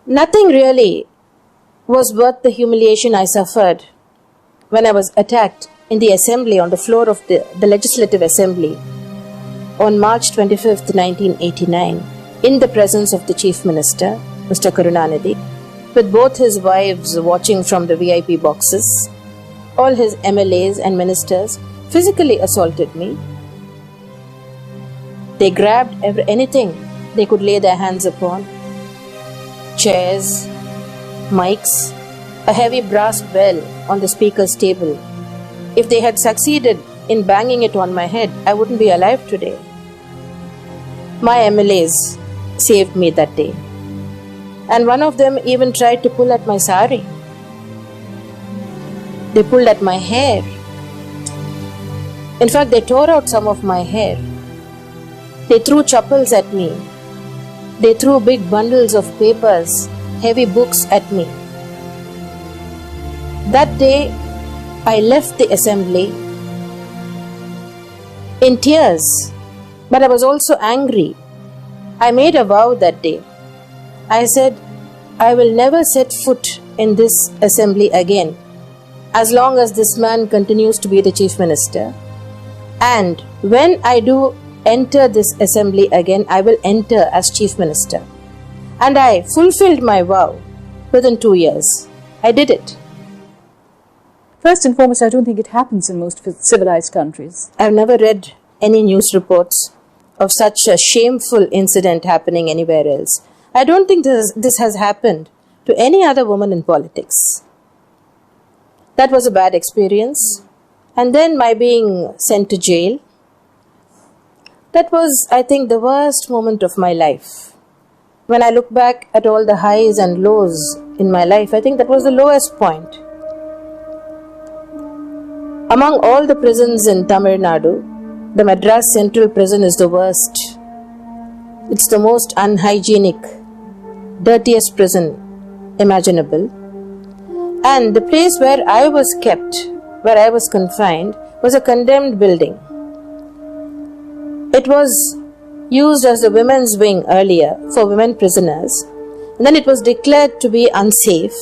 Nothing really was worth the humiliation I suffered when I was attacked in the assembly on the floor of the Legislative Assembly on March 25th, 1989, in the presence of the Chief Minister, Mr. Karunanidhi, with both his wives watching from the VIP boxes. All his MLAs and ministers physically assaulted me. They grabbed anything they could lay their hands upon. Chairs, mics, a heavy brass bell on the speaker's table. If they had succeeded in banging it on my head, I wouldn't be alive today. My MLAs saved me that day. And one of them even tried to pull at my sari. They pulled at my hair. In fact, they tore out some of my hair. They threw chappals at me. They threw big bundles of papers, heavy books at me. That day, I left the assembly in tears, but I was also angry. I made a vow that day. I said, I will never set foot in this assembly again as long as this man continues to be the Chief Minister. And when I do enter this assembly again, I will enter as Chief Minister. And I fulfilled my vow within 2 years. I did it. First and foremost, I don't think it happens in most civilized countries. I've never read any news reports of such a shameful incident happening anywhere else. I don't think this has happened to any other woman in politics. That was a bad experience. And then my being sent to jail. That was, I think, the worst moment of my life. When I look back at all the highs and lows in my life, I think that was the lowest point. Among all the prisons in Tamil Nadu, the Madras Central Prison is the worst. It's the most unhygienic, dirtiest prison imaginable. And the place where I was kept, where I was confined, was a condemned building. It was used as a women's wing earlier for women prisoners, and then it was declared to be unsafe.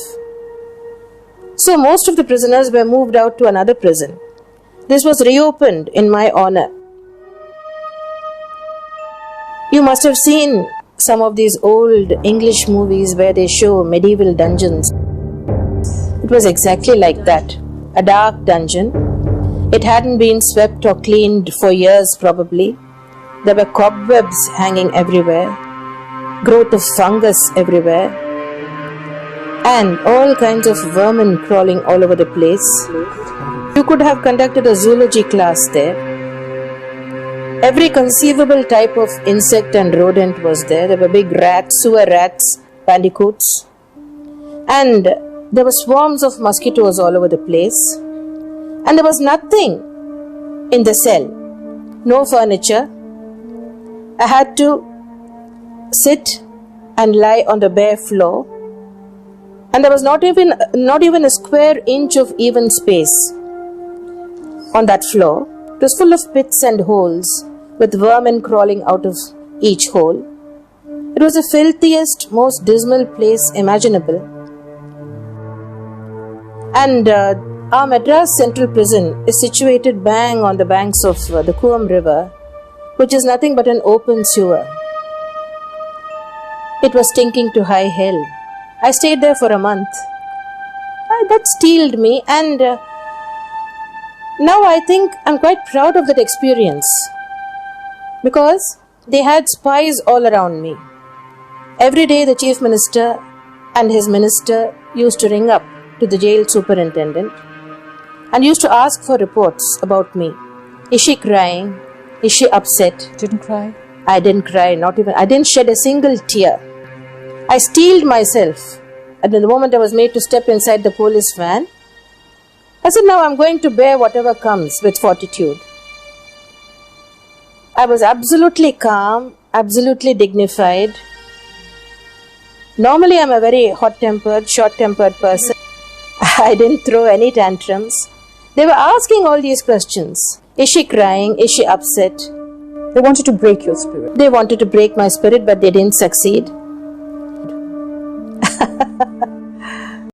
So most of the prisoners were moved out to another prison. This was reopened in my honor. You must have seen some of these old English movies where they show medieval dungeons. It was exactly like that. A dark dungeon. It hadn't been swept or cleaned for years probably. There were cobwebs hanging everywhere, growth of fungus everywhere, and all kinds of vermin crawling all over the place. You could have conducted a zoology class there. Every conceivable type of insect and rodent was there. There were big rats, sewer rats, bandicoots, and there were swarms of mosquitoes all over the place. And there was nothing in the cell. No furniture. I had to sit and lie on the bare floor. And there was not even a square inch of even space on that floor. It was full of pits and holes with vermin crawling out of each hole. It was the filthiest, most dismal place imaginable. And our Madras Central Prison is situated bang on the banks of the Kuam River, which is nothing but an open sewer. It was stinking to high hell. I stayed there for a month. That steeled me, and now I think I'm quite proud of that experience, because they had spies all around me. Every day the Chief Minister and his minister used to ring up to the jail superintendent and used to ask for reports about me. Is she crying? Is she upset? Didn't cry? I didn't cry, not even. I didn't shed a single tear. I steeled myself. And the moment I was made to step inside the police van, I said, now I'm going to bear whatever comes with fortitude. I was absolutely calm, absolutely dignified. Normally I'm a very hot-tempered, short-tempered person. I didn't throw any tantrums. They were asking all these questions. Is she crying? Is she upset? They wanted to break your spirit. They wanted to break my spirit, but they didn't succeed.